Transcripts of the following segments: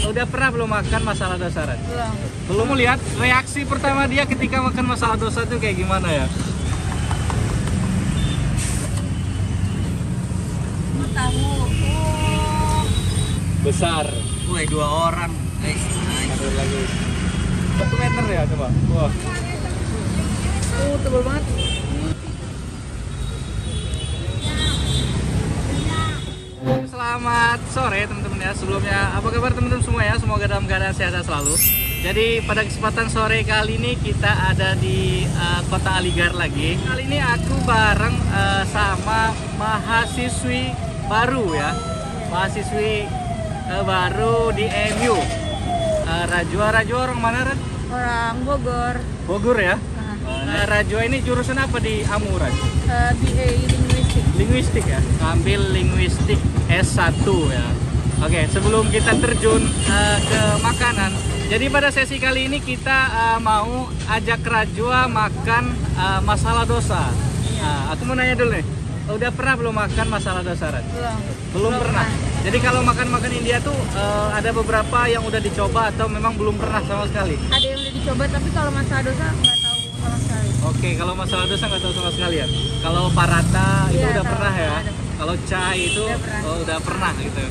udah pernah belum makan masala dosa, Ran? Belum. Belum. Mau lihat reaksi pertama dia ketika makan masala dosa itu kayak gimana ya? Tahu. Oh. Besar. Woi, 2 orang guys. Ada lagi 1 meter ya, coba. Wah. Tebal banget. Selamat sore teman-teman ya. Sebelumnya apa kabar teman-teman semua ya? Semoga dalam keadaan sehat selalu. Jadi pada kesempatan sore kali ini kita ada di kota Aligar lagi. Kali ini aku bareng sama mahasiswi baru ya. Mahasiswi baru di MU. Rajwa orang mana, Ran? Orang Bogor. Bogor ya. Rajwa ini jurusan apa di AMU, Ran? BA Linguistik. Linguistik ya, ambil linguistik S1 ya. Oke, sebelum kita terjun ke makanan, jadi pada sesi kali ini kita mau ajak Rajwa makan masala dosa. Aku mau nanya dulu nih, udah pernah belum makan masala dosa, Ran? Belum pernah. Jadi kalau makan India tuh ada beberapa yang udah dicoba atau memang belum pernah sama sekali? Ada yang udah dicoba, tapi kalau masalah dosa nggak tahu sama sekali. Oke, kalau masalah dosa nggak tahu sama sekali ya. Kalau parata itu Iya, udah tahu, pernah ya. ada. Kalau chai itu Udah pernah. udah pernah gitu.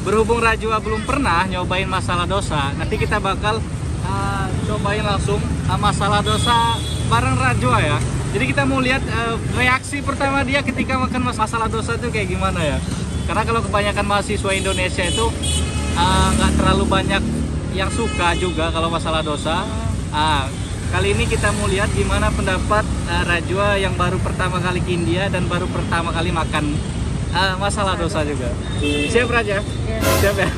Berhubung Rajwa belum pernah nyobain masala dosa, nanti kita bakal cobain langsung masala dosa bareng Rajwa ya. Jadi kita mau lihat reaksi pertama dia ketika makan masala dosa itu kayak gimana ya. Karena kalau kebanyakan mahasiswa Indonesia itu nggak terlalu banyak yang suka juga kalau masalah dosa. Kali ini kita mau lihat gimana pendapat Rajwa yang baru pertama kali ke India dan baru pertama kali makan masalah dosa juga. Siap, Raja? Iya. Siap ya?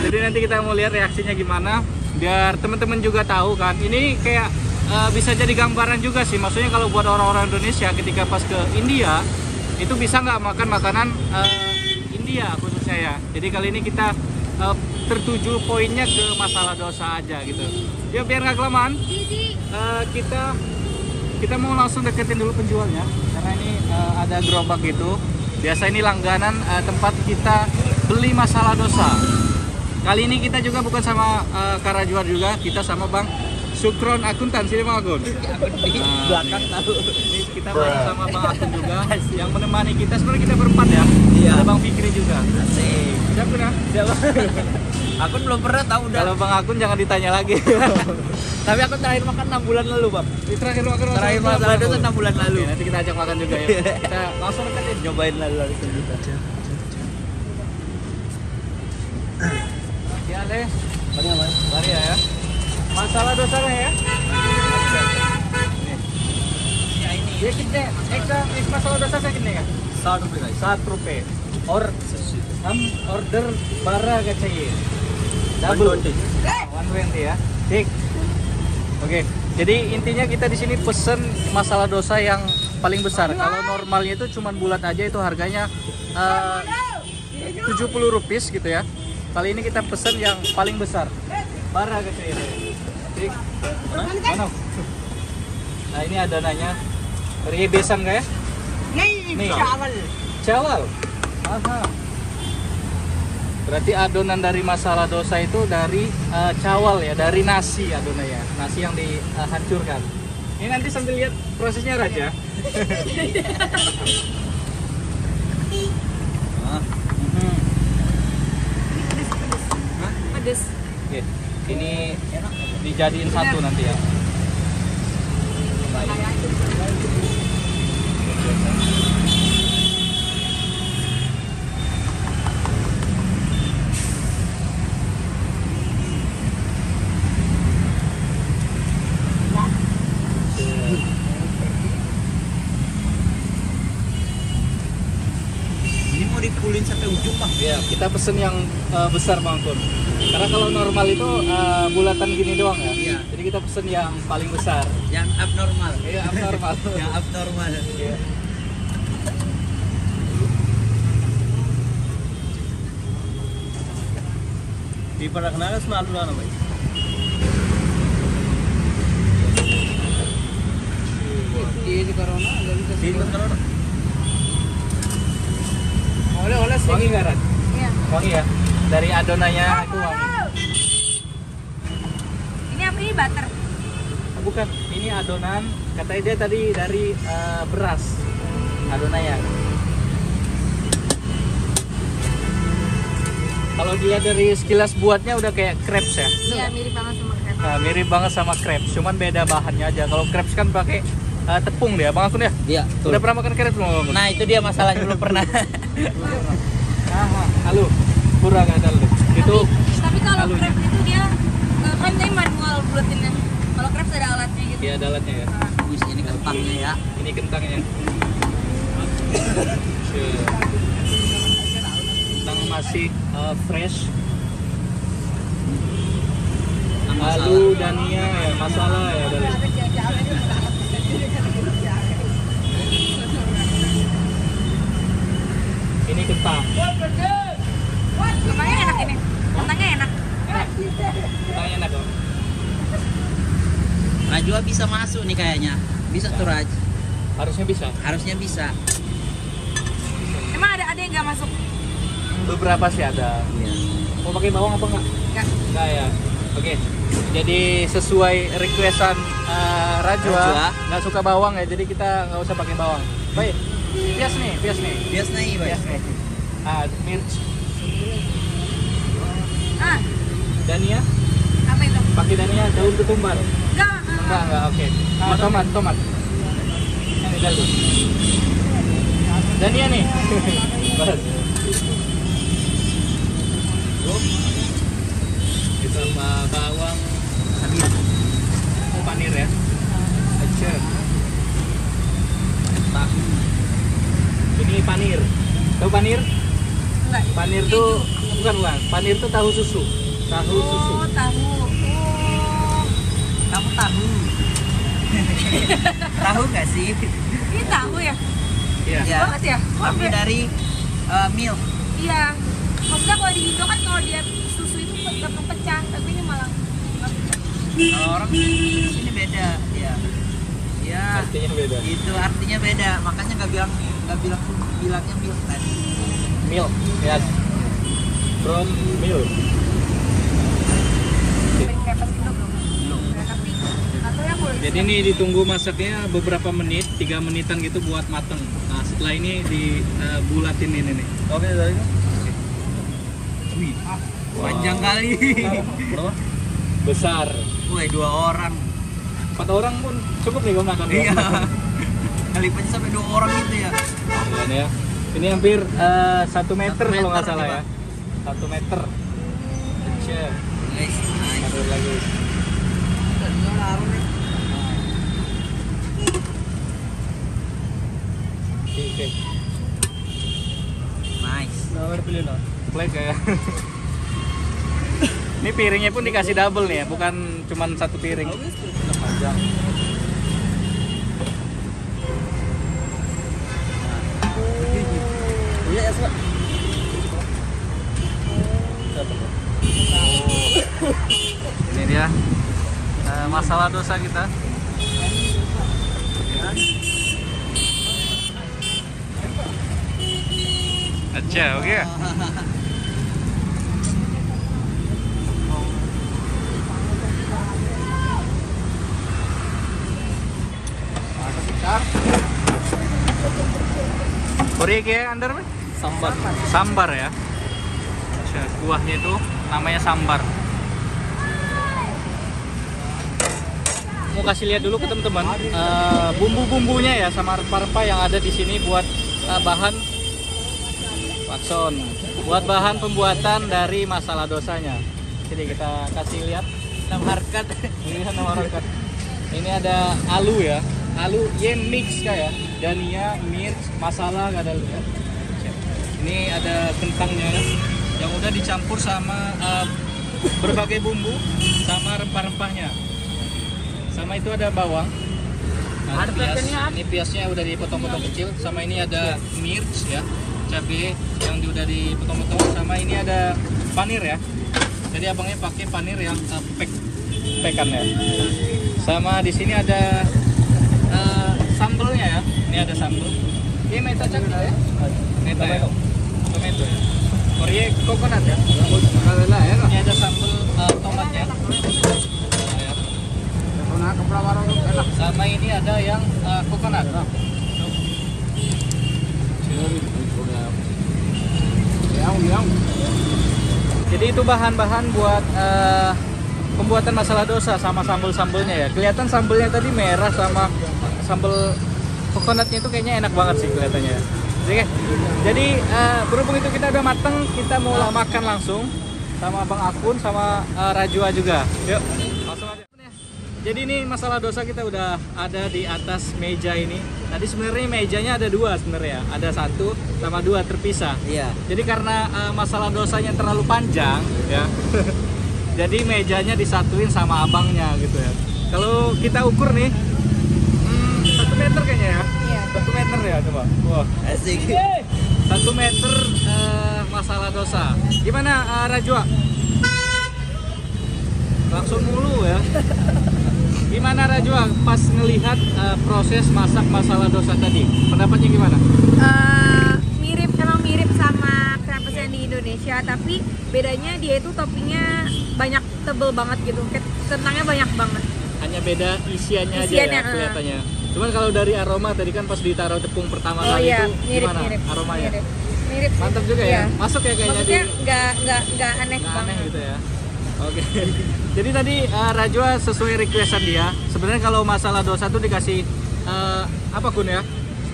Jadi nanti kita mau lihat reaksinya gimana, biar teman-teman juga tahu kan. Ini kayak bisa jadi gambaran juga sih. Maksudnya kalau buat orang-orang Indonesia ketika pas ke India, itu bisa nggak makan makanan India khususnya ya. Jadi kali ini kita tertuju poinnya ke masalah dosa aja gitu. Ya biar nggak kelamaan, kita mau langsung deketin dulu penjualnya karena ini ada gerobak gitu. Biasa ini langganan tempat kita beli masalah dosa. Kali ini kita juga bukan sama Kak Rajwa juga, kita sama Bang Sukron Akuntansi, Bang Akun. Belakang tahu. Ini kita bareng sama Bang Akun juga yang menemani kita. Sebenarnya kita berempat ya. Iya. Ada Bang Fikri juga. Asik. Siap kan? Siapa? Akun belum pernah tahu udah. Kalau Bang Akun jangan ditanya lagi. Tapi aku terakhir makan 6 bulan lalu, Bang. Terakhir makan Terakhir masalah dosa 6 bulan lalu. Oke, nanti kita ajak makan juga ya. Kita langsung deketin. Nyobain langsung kita. Ya deh. Bang Mas. Mari ya. Masalah dosanya ya. Ya ini. Dia kita masalah dosa saya gini ya. 1 rupiah guys. 1 rupiah. हम order 12 का चाहिए. Double. 120 ya. Cik. Oke. Jadi intinya kita di sini pesen masalah dosa yang paling besar. Kalau normalnya itu cuman bulat aja itu harganya 70 rupiah gitu ya. Kali ini kita pesen yang paling besar. Bara ka चाहिए. Cik. Mana? Nah, ini adonannya. Dari besan nggak ya? Nih. Cawal. Aha. Berarti adonan dari masalah dosa itu dari cawal ya, dari nasi adonannya, nasi yang dihancurkan. Ini nanti sambil lihat prosesnya, Raja. Pedes. Oke, ini dijadiin satu nanti ya. Ini mau dipulin sampai ujung, Bang. Ya, kita pesen yang besar, Bang Kun. Karena kalau normal itu bulatan gini doang ya. Iya. Jadi kita pesen yang paling besar. Yang abnormal. Iya, abnormal. Yang abnormal. Iya. Di Paranakas malu lah namanya. Di corona nggak bisa. Di Corona. Oleh-oleh wangi nggak, Ran? Iya. Wangi ya? dari adonannya itu wangi. Ini apa ini butter? Bukan, ini adonan. Katanya dia tadi dari beras adonannya. Kalau dilihat dari sekilas buatnya udah kayak crepes ya. Iya, mirip banget sama crepes. Nah, mirip banget sama crepes, cuman beda bahannya aja. Kalau crepes kan pakai tepung dia, Bang Akun ya. Iya, Udah pernah makan crepes belum, Bang Akun? Nah, itu dia masalahnya belum pernah. Halo, kurang ada lu. Itu Tapi kalau halunya. crepes itu dia kan dia manual bulatinnya. Kalau crepes ada alatnya gitu. dia ada alatnya ya. Wis, ini kentangnya ya. Ini kentangnya. Kentang masih fresh. Lalu dania ya, masalah ya dari. Ini kentang. Kentangnya enak ini. Kentangnya enak. Kentangnya enak dong. Rajwa bisa masuk nih kayaknya. Bisa tuh Raj. Harusnya bisa. Harusnya bisa. Emang ada yang nggak masuk? Beberapa sih ada. Iya. Mau pakai bawang apa enggak? Nggak. Enggak ya. Oke. Jadi sesuai requestan Rajwa, Rajwa. nggak suka bawang ya, jadi kita nggak usah pakai bawang. Baik. Pias nih. Biasa nih, Bang. Pias nih. Mirch. Ah, Dania, apa itu? pakai dania daun ketumbar. Enggak. Oke. Tomat. Ini dulu. Dania nih. Balas. Ditambah bawang, panir ya. Aja. Tahu. Ini panir. Tahu panir? Enggak. Panir tuh bukan. Panir tuh tahu susu. Tahu susu. Oh, tahu. Oh. Kamu tahu? Tahu nggak sih? Ini tahu ya? Iya. Ya. Banget ya? Tapi dari milk. Iya. Maksudnya kalau di Indo kan kalau dia susu itu gampang pecah, tapi ini malah nggak pecah. Kalau orang di sini beda dia. Ya. Artinya beda. Itu artinya beda. Makanya bilangnya milk tadi. Milk, yes. From milk. Paling crepes Indo belum. Ya, tapi nggak tahu ya kalau di Jadi sana. ini ditunggu masaknya beberapa menit, 3 menitan gitu buat mateng. Nah setelah ini dibulatin ini nih. Oke, dari itu. Wih, panjang kali. Berapa? Besar. Woi, 2 orang. 4 orang pun cukup nih kalau makan. Iya. Kali pun sampai 2 orang gitu ya. Ini ya. Ini hampir 1 meter 1 kalau nggak meter salah nih, ya. 1 meter. Kecil. Guys, nice. Satu lagi. Oke. Nice. Plek ya. Ini piringnya pun dikasih double nih ya, bukan cuma 1 piring. Panjang. Iya, ya, Pak. Ini dia masalah dosa kita. Aja, oke. Korek ya, Andar? Sambar. Sambar ya. Aja, kuahnya itu namanya sambar. Mau kasih lihat dulu ke teman-teman bumbu-bumbunya ya sama rempah-rempah yang ada di sini buat bahan Watson, buat bahan pembuatan dari masala dosanya. Jadi kita kasih lihat nama harkat. Ini nama harkat. Ini ada alu ya, alu yen mix kayak dania, mirch, masala nggak ada ya. Ini ada kentangnya yang udah dicampur sama berbagai bumbu sama rempah-rempahnya. Sama itu ada bawang. Nah, pias. Ini piasnya udah dipotong-potong kecil. Sama ini ada mirch ya, cabai yang udah dipotong-potong. Sama ini ada panir ya. Jadi abangnya pakai panir yang pekan ya. Sama di sini ada sambelnya ya. Ini ada sambel. Ini meta cak ya. Meta ya. Tomato ya. Korea coconut ya. Alhamdulillah ya. Ini ada sambal tomatnya. Ya. Sama ini ada yang coconut. Jadi itu bahan-bahan buat pembuatan masala dosa sama sambal-sambalnya ya. Kelihatan sambalnya tadi merah sama sambal coconutnya itu kayaknya enak banget sih kelihatannya. Oke. Jadi berhubung itu kita udah mateng, kita mau makan langsung sama Bang Akun sama Rajwa juga. Yuk, langsung aja. Jadi ini masala dosa kita udah ada di atas meja ini. Tadi sebenarnya mejanya ada dua sebenarnya, ada satu sama dua terpisah. Iya. Jadi karena masala dosanya terlalu panjang ya, jadi mejanya disatuin sama abangnya gitu ya. Kalau kita ukur nih, 1 meter kayaknya ya. Iya. 1 meter ya coba. Wah. Asik. 1 meter masala dosa. Gimana Rajwa? Langsung mulu ya. Gimana Rajwa pas ngelihat proses masak masala dosa tadi? Pendapatnya gimana? Emang mirip sama crepes yang di Indonesia, tapi bedanya dia itu toppingnya banyak, tebel banget gitu, kentangnya banyak banget. Hanya beda isiannya aja Isiannya, ya kelihatannya. Cuman kalau dari aroma tadi kan pas ditaruh tepung pertama kali itu gimana aromanya? Mirip sih. Mantap juga ya. Iya. Masuk ya kayaknya Maksudnya di nggak aneh nggak banget. aneh gitu ya. Oke. Jadi tadi Rajwa sesuai requestan dia. Sebenarnya kalau masalah dosa tuh dikasih apa Kun ya?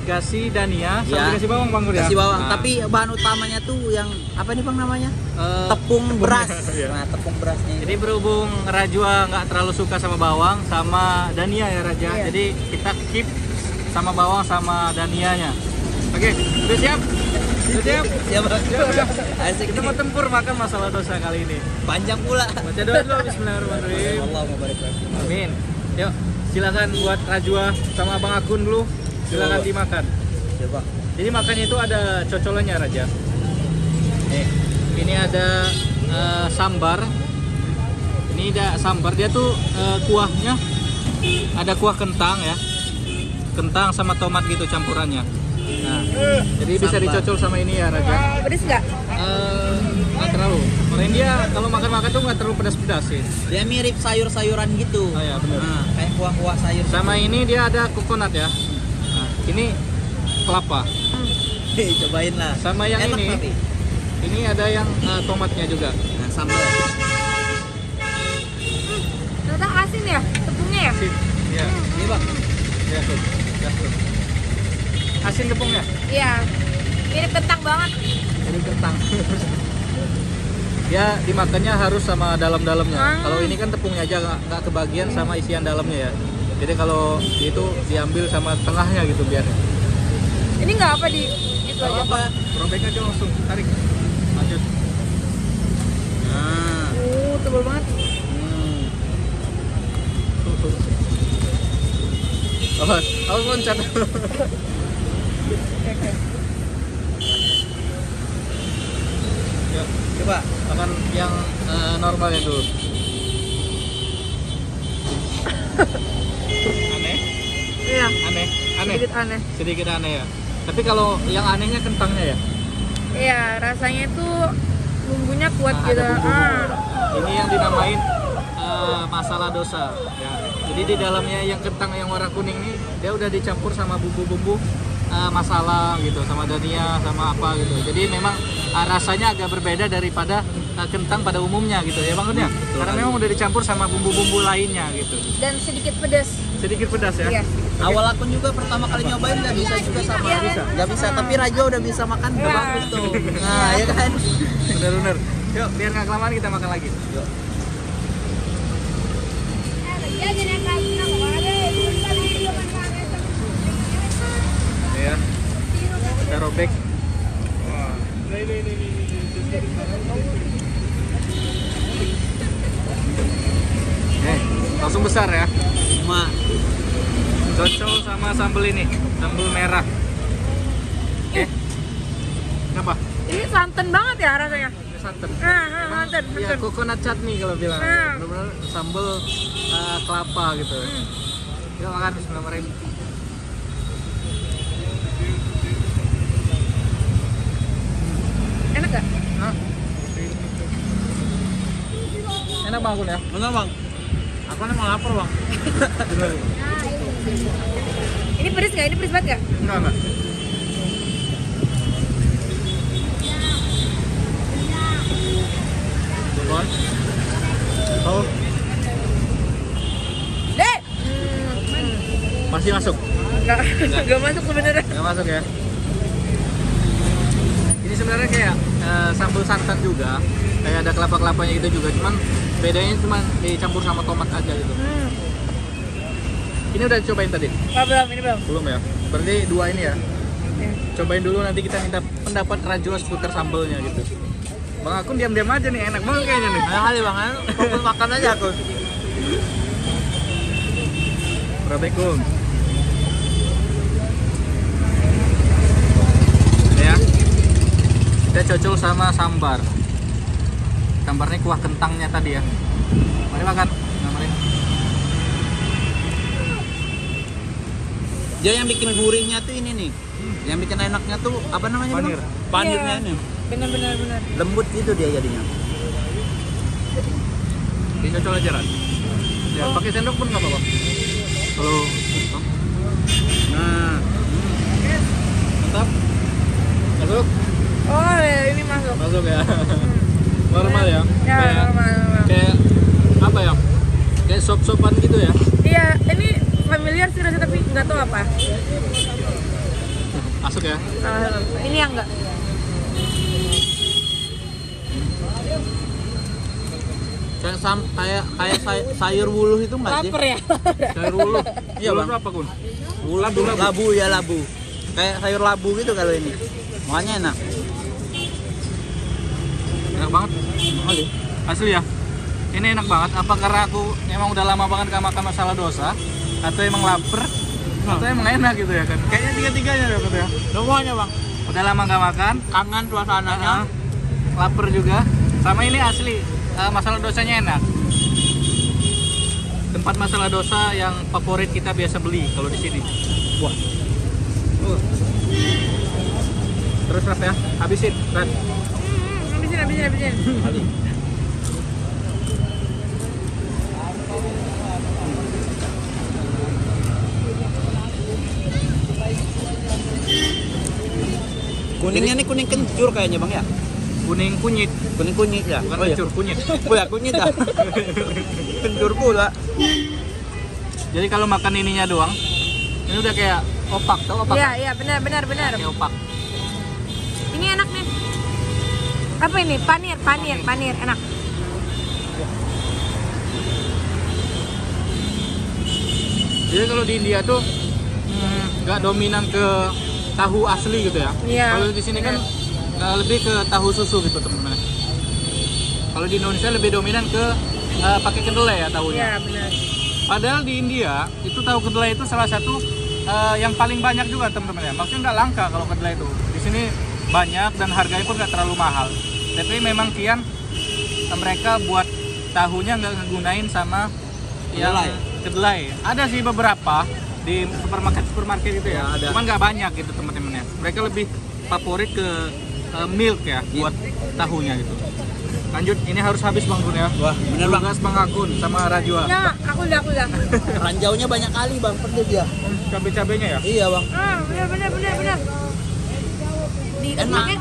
Dikasih dania, sama Ya. dikasih bawang Bang Kun ya. Kasih bawang, Nah, tapi bahan utamanya tuh yang apa nih Bang namanya? eh, Tepung beras. Iya. Nah, tepung berasnya. Jadi berhubung Rajwa nggak terlalu suka sama bawang sama dania ya Raja. Iya. Jadi kita keep sama bawang sama danianya. Oke, udah siap? Udah siap? Siap Bang. Siap. Asik. Kita mau tempur makan masalah dosa kali ini. Panjang pula. Baca doa dulu, bismillahirrahmanirrahim. Allah mubarak. Amin. Yuk, silakan buat Rajwa sama Bang Akun dulu. Silakan dimakan. Coba. Jadi makannya itu ada cocolannya Raja. Nih, ini ada sambar. Ini ada sambar. Dia tuh kuahnya ada kuah kentang ya. Kentang sama tomat gitu campurannya. Nah, jadi bisa Sambar. dicocol sama ini ya Raja. Pedes nggak? Nggak terlalu. Karena dia kalau makan-makan tuh nggak terlalu pedas-pedas sih. Dia mirip sayur-sayuran gitu. Oh ya benar. Nah, kayak kuah-kuah sayur. Sama ini dia ada coconut ya. Nah, ini kelapa. Cobain lah. Sama yang Enak ini. tapi. Ini ada yang tomatnya juga. Nah, sambal. Ternyata asin ya, tepungnya ya? Asin. Iya. Ini Bang. Ya, tuh. Ya, tuh. Asin tepungnya. Iya. Mirip kentang banget. Jadi kentang. Ya dimakannya harus sama dalam-dalamnya. Kalau ini kan tepungnya aja nggak kebagian sama isian dalamnya ya. Jadi kalau itu diambil sama tengahnya gitu biar. Ini nggak apa di gitu aja. Apa? Robek aja langsung tarik. Lanjut. Nah. Tebel banget. Awas loncat. Ya, Coba. makan yang normalnya dulu. Aneh, Iya. aneh, aneh. Sedikit aneh. Sedikit aneh ya. Tapi kalau yang anehnya kentangnya ya. Iya, rasanya itu bumbunya kuat Nah, gitu. ada bumbu-bumbu. Ini yang dinamain masala dosa. Ya. Jadi di dalamnya yang kentang yang warna kuning ini dia udah dicampur sama bumbu-bumbu masala gitu, sama dania, sama apa gitu. Jadi memang rasanya agak berbeda daripada kentang pada umumnya gitu ya Bang Kun ya. Karena memang udah dicampur sama bumbu-bumbu lainnya gitu. Dan sedikit pedas. Sedikit pedas ya. Iya. Awal aku juga pertama kali nyobain nggak bisa juga sama. Iya. Nggak bisa, tapi Raja udah bisa makan udah Iya. bagus tuh. Nah, ya kan. Bener-bener. Yuk, biar nggak kelamaan kita makan lagi. Yuk. Ya. Kita robek. Langsung besar ya. Cuma Cocol sama sambal ini, sambal merah. Oke. Kenapa? Ini santan banget ya rasanya. Ini santan. Santan, Ya, santan. coconut chutney kalau bilang. Benar-benar sambal kelapa gitu. Yuk makan, bismillahirrahmanirrahim. Enak gak? Nah. Enak Bang Kun ya? Bener bang. Aku emang lapar bang. Ini pedes nggak? Ini pedes banget nggak? Enggak. Bukan. Oh, Dek! masih masuk. Nggak masuk sebenarnya. Nggak masuk ya. Ini sebenarnya kayak sambal santan juga, kayak ada kelapa-kelapanya gitu juga, cuman bedanya cuma dicampur sama tomat aja gitu. Ini udah dicobain tadi? Belum, ini belum. Belum ya? Berarti dua ini ya? Ya. Cobain dulu, nanti kita minta pendapat Rajwa seputar sambelnya gitu. Bang Akun diam-diam aja nih, enak banget kayaknya nih. Enak kali bang, fokus makan aja aku. Assalamualaikum. Ya, kita cocol sama sambar. Sambarnya kuah kentangnya tadi ya. Mari makan. Nah, mari. Dia yang bikin gurihnya tuh ini nih. Yang bikin enaknya tuh apa namanya? Panir. Bang? Panirnya Iya. ini. Benar. Lembut gitu dia jadinya. Dicocol aja Ran. Ya, pakai sendok pun nggak apa-apa. Kalau nah, mantap. Masuk. Oh, ya, ini masuk. Masuk ya. Normal ya. Ya, Kayak- normal. Kayak apa ya? Kayak sop-sopan gitu ya. Iya, ini familiar sih rasa tapi nggak tahu apa. Masuk ya. Ini yang enggak. Kayak sayur wuluh itu nggak sih? Laper ya. Sayur ulu. Iya, Ulu Bang. itu apa, Kun? Labu ya labu. Kayak sayur labu gitu kalau ini. Makanya enak. Enak banget. Kali. Asli ya. Ini enak banget. Apa karena aku emang udah lama banget gak makan masala dosa, atau emang lapar, atau emang enak gitu ya kan? Kayaknya tiga-tiganya ya, Kun, ya. Semuanya bang. Udah lama gak makan, Kangen suasananya. lapar juga. Sama ini asli masala dosanya enak. Tempat masala dosa yang favorit kita biasa beli kalau di sini. Wah. Terus Rap ya, habisin Ran. Habisin. Kali. Kuningnya nih kuning kencur kayaknya bang ya. Kuning kunyit, Kuning kunyit ya. bukan Oh iya. kencur, kunyit. Oh ya kunyit ya. Kencur pula. Jadi kalau makan ininya doang, ini udah kayak opak, tau opak? Iya, benar. Kayak opak. Ini enak nih. Apa ini? Panir, enak. Jadi kalau di India tuh nggak dominan ke tahu asli gitu ya. Iya. Kalau di sini kan lebih ke tahu susu gitu teman-teman. Kalau di Indonesia lebih dominan ke pakai kedelai ya tahunya. Iya, benar. Padahal di India itu tahu kedelai itu salah satu yang paling banyak juga teman-teman ya. Maksudnya nggak langka kalau kedelai itu. Di sini banyak dan harganya pun nggak terlalu mahal. Tapi memang kian mereka buat tahunya nggak ngegunain sama yang kedelai. Ada sih beberapa di supermarket itu ya. Ya, ada. Cuman nggak banyak gitu teman-teman ya. Mereka lebih favorit ke milk ya buat tahunya gitu. Lanjut, ini harus habis Bang Kun ya. Wah bener bang. Tugas Bang Akun sama Rajwa. Ya, aku udah. Ranjaunya banyak kali bang. Pedes ya. Cabai-cabainya ya. Iya bang. Benar.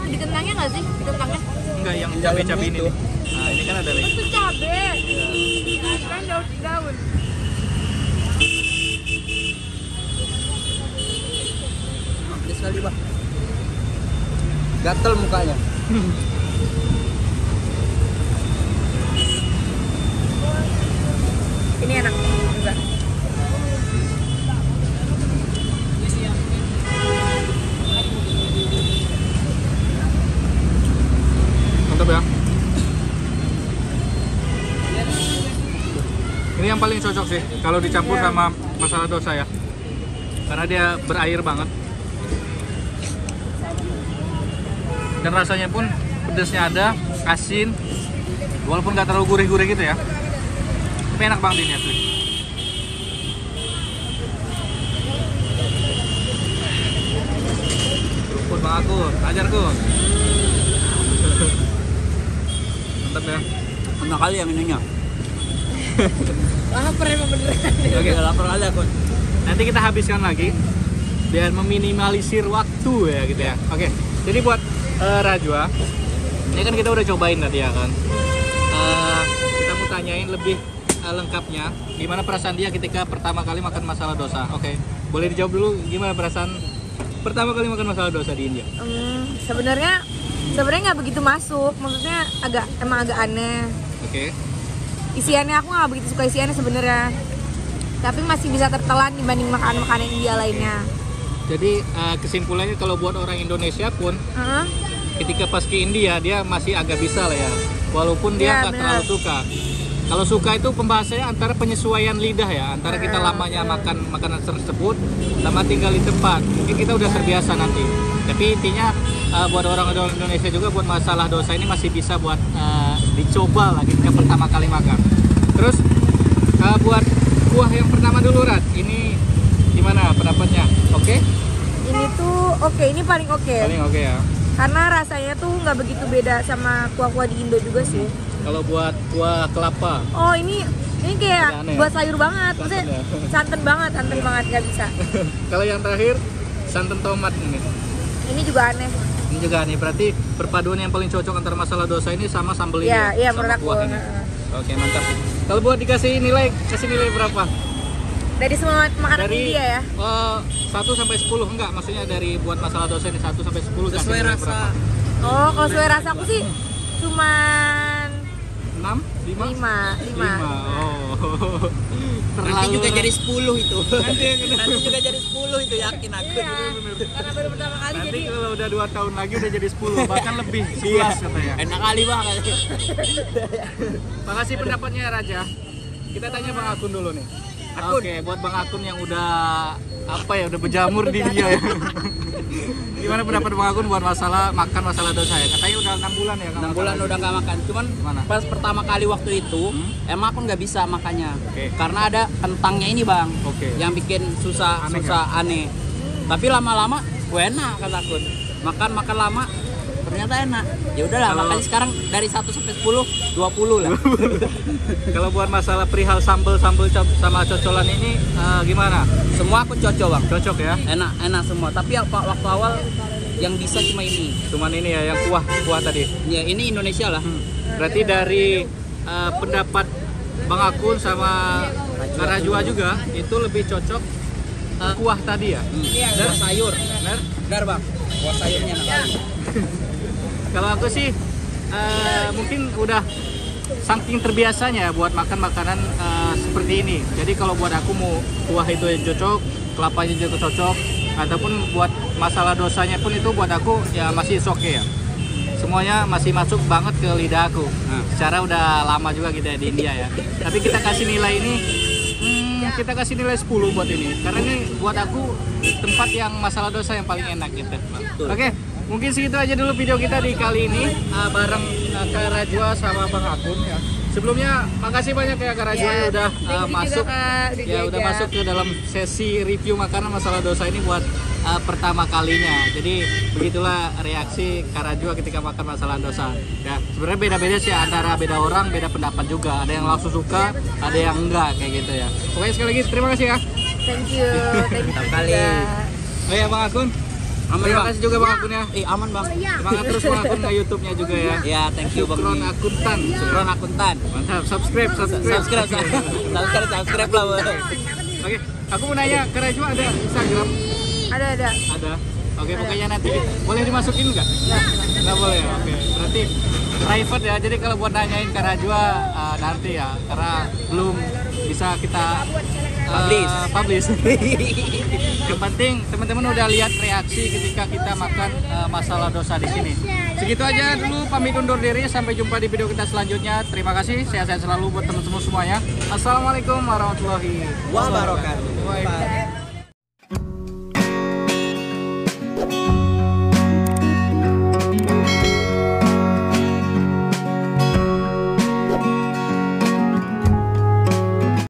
Di kentangnya nggak sih? Di kentangnya? Enggak, yang Di dalam cabai-cabai ini itu. nih. Nah, ini kan ada nih. Itu cabai. Kan daun. Pedes kali bang. Gatel mukanya. Ini enak juga. Mantap ya. Ini yang paling cocok sih kalau dicampur Iya. sama masala dosa ya. Karena dia berair banget. Dan rasanya pun pedasnya ada, asin. Walaupun nggak terlalu gurih-gurih gitu ya. Tapi enak banget ini asli. Kun Bang Akun, ajar Kun. mantap ya. Enak kali yang ininya. Lapar emang beneran. Oke, lapar kali aku. Nanti kita habiskan lagi biar meminimalisir waktu ya gitu ya. Oke. Jadi buat Rajwa, ini kan kita udah cobain tadi ya kan. Kita mau tanyain lebih lengkapnya gimana perasaan dia ketika pertama kali makan masala dosa. Oke. Boleh dijawab dulu gimana perasaan pertama kali makan masala dosa di India? Sebenarnya nggak begitu masuk, maksudnya emang agak aneh. Oke. Isiannya aku nggak begitu suka isiannya sebenarnya, tapi masih bisa tertelan dibanding makanan India lainnya. Jadi kesimpulannya kalau buat orang Indonesia pun Heeh. ketika pas ke India dia masih agak bisa lah ya, walaupun dia nggak terlalu suka. Kalau suka itu pembahasannya antara penyesuaian lidah ya, antara kita lamanya makan makanan tersebut sama tinggal di tempat. Mungkin kita udah terbiasa nanti. Tapi intinya buat orang Indonesia juga buat masalah dosa ini masih bisa buat dicoba lah ketika pertama kali makan. Terus buat kuah yang pertama dulu Rat, ini gimana pendapatnya? Oke? Ini tuh oke, ini paling oke. Paling oke ya. Karena rasanya tuh nggak begitu beda sama kuah-kuah di Indo juga sih. Kalau buat kuah kelapa, Oh ini kayak aneh ya? buat sayur banget, maksudnya Santan ya? santan banget nggak bisa. kalau yang terakhir santan tomat ini. Ini juga aneh. Ini juga nih, berarti perpaduan yang paling cocok antara masala dosa ini sama sambal ini. Iya sama menurut aku. kuah ini. Oke, mantap. Kalau buat dikasih nilai berapa? Dari semua makanan Dari India ya. 1 sampai 10 enggak, maksudnya dari buat masala dosa ini 1 sampai 10 kasih Sesuai nilai rasa. berapa? Oh kalau sesuai rasa aku sih cuman 6? 5? 5. Oh. Nanti juga jadi 10 itu. Nanti Nanti juga jadi 10 itu, yakin aku. Iya. Karena baru pertama kali Nanti jadi. kalau udah 2 tahun lagi udah jadi 10, bahkan lebih 11 katanya. Enak kali banget. Makasih pendapatnya Raja. Kita tanya Bang Akun dulu nih. Akun. Oke, buat Bang Akun yang udah udah berjamur di India ya. Gimana pendapat Bang Akun buat masalah dosa ya? Katanya udah 6 bulan ya. 6 bulan udah nggak makan. Cuman Gimana? pas pertama kali waktu itu, emang aku nggak bisa makannya. Oke. Karena ada kentangnya ini bang, Oke. yang bikin susah aneh. Tapi lama-lama, enak kataku. Makan lama, ternyata enak. Ya udahlah, Kalau- makanya sekarang dari 1 sampai 10, 20 lah. Kalau buat masalah perihal sambal sama cocolan ini gimana? Semua aku cocok bang. Cocok ya? Enak semua. Tapi waktu awal yang bisa cuma ini. Cuman ini ya yang kuah tadi. Ya ini Indonesia lah. Berarti dari pendapat Bang Akun sama Kak Rajwa juga itu lebih cocok kuah tadi ya. Kuah sayur. Benar? Benar bang. Kuah sayurnya enak kali. Kalau aku sih mungkin udah saking terbiasanya buat makan makanan seperti ini. Jadi kalau buat aku mau kuah itu yang cocok, kelapanya juga cocok, ataupun buat masalah dosanya pun itu buat aku ya masih oke ya. Semuanya masih masuk banget ke lidah aku. Secara udah lama juga kita di India ya. Tapi kita kasih nilai ini, kita kasih nilai 10 buat ini. Karena ini buat aku tempat yang masalah dosa yang paling enak gitu. Oke, mungkin segitu aja dulu video kita di kali ini bareng Kak Rajwa sama Bang Akun ya. Sebelumnya makasih banyak ya Kak Rajwa yang udah masuk udah masuk ke dalam sesi review makanan masalah dosa ini buat pertama kalinya. Jadi begitulah reaksi Kak Rajwa ketika makan masalah dosa. Ya, sebenarnya beda-beda sih antara beda orang, beda pendapat juga. Ada yang langsung suka, ada yang enggak kayak gitu ya. Pokoknya sekali lagi terima kasih ya. Thank you Kali. juga. Oh ya Bang Akun. Aman Terima bang. kasih juga Bang Akun ya. Aman bang. Semangat terus Bang Akun ke YouTube-nya juga ya. Ya thank you bang. Sukron Akuntan. Sukron akuntan. Mantap, subscribe. Subscribe lah bang. Oke, aku mau nanya, Kak Rajwa ada Instagram? Ada. Ada. Oke, pokoknya nanti boleh dimasukin nggak? Nggak boleh ya. Oke, berarti private ya. Jadi kalau buat nanyain Kak Rajwa nanti ya, karena belum bisa kita publish. Yang penting teman-teman udah lihat reaksi ketika kita makan masalah dosa di sini. Segitu aja dulu, pamit undur diri. Sampai jumpa di video kita selanjutnya. Terima kasih, sehat-sehat selalu buat teman-teman semuanya. Assalamualaikum warahmatullahi Wabarakatuh. wabarakatuh.